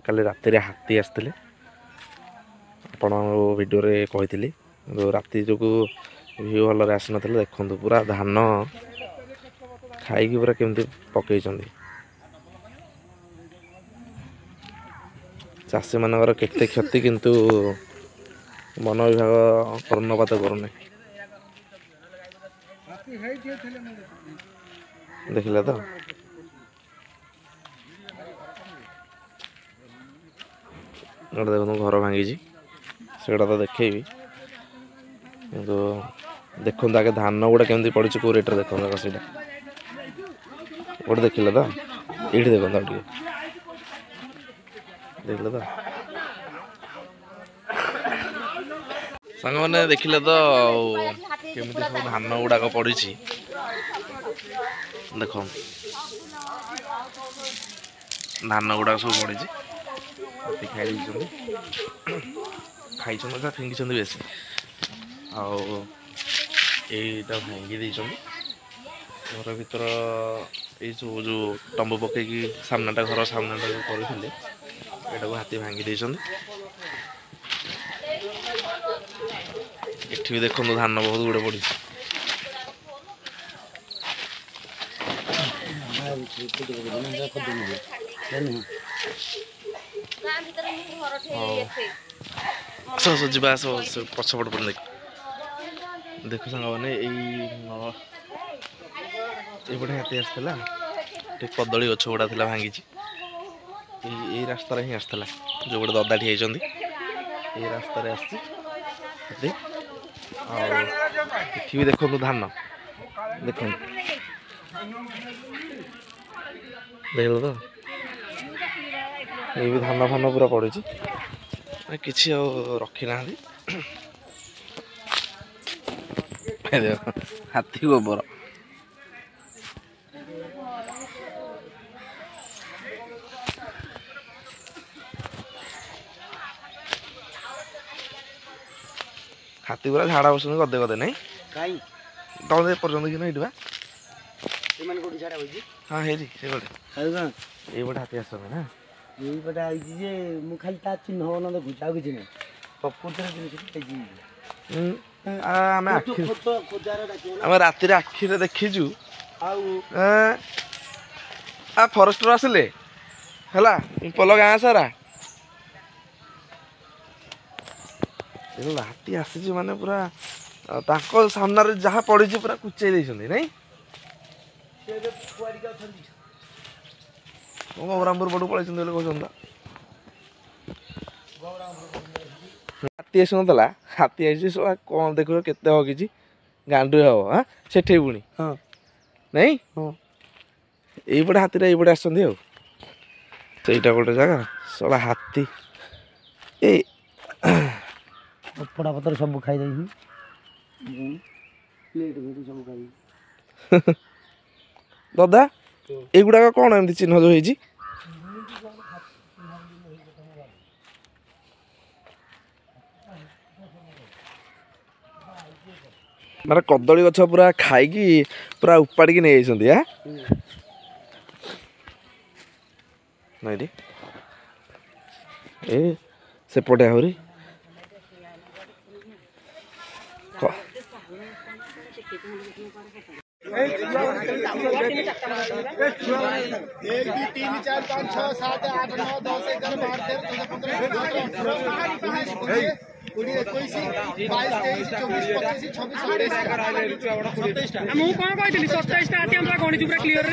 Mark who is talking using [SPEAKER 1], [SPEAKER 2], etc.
[SPEAKER 1] काली राति हाथी आसते आपण वीडियो रे कही राति जो व्यू भल आसी ना देखो पूरा धान खाई पूरा केमती पकई चाषी मानकर केते क्षति किंतु वन विभाग कर्णपात करूना देखिले तो गोटे देखो घर भांगी से तो देखेबी तो देखो आगे धान गुड़ा केमती पड़ी कौ रेट देखो गोटे देखिले तो ये देखो देखिले तो सांग मैंने देखिले तो केमती सब धान गुड़ाक पड़ी देख धान गुड़ाक सब पड़ी खाई फिंगी बेस आईटा भांगी घर भर ये सब जो टंबू पकई सामनाटा घर सामनाटा जो करते यहाँ हाथी भांगी एठी भी देखो धान बहुत गुड़े पड़ी जा पछपट पर देख सांग मैंने ये हाथी आसला कदली गछ गुड़ा था भांगी ये रास्तार ही आसला जो गोटे ददा ठी ये रास्तार आसी भी देखो धान देख देख तो ये भी धान फान पूरा पड़ी किसी रखी ना हाथी गोबर हाथी पूरा झाड़ा बस गदे गदे नहीं तले पर्यटन कि ना हाँ है ये बड़े हाथी आस ना
[SPEAKER 2] यही पटे आई मु खाली ता चिन्ह हो ना देखु आ किछि नै प्रकृति जिनिस
[SPEAKER 1] आम राति आखि देखीचु आ फरेस्टर आसिले है पल गाँ सारा हाथी आसी माने पूरा सामने जहाँ पड़ी पूरा कुचई देछन्ती नहीं गौरामपुर पटू पलैन हाथी आसुला हाथी आई कौन देख केते हगी गांडू हम हाँ से पुणी हाँ नहीं यहीपटे हाथी यहीपटे आसटा गोटे जगह सला हाथी ए
[SPEAKER 2] पड़ा पतर सब खाई सब
[SPEAKER 1] दादा एगुड़ाक कौन एमती चिन्ह जो है मारे कदली गछ पूरा खाई पूरा उपाड़ी नहीं जाइए नहीं ए सेपटे आहरी
[SPEAKER 3] कौन कही 27 गणित क्लीयर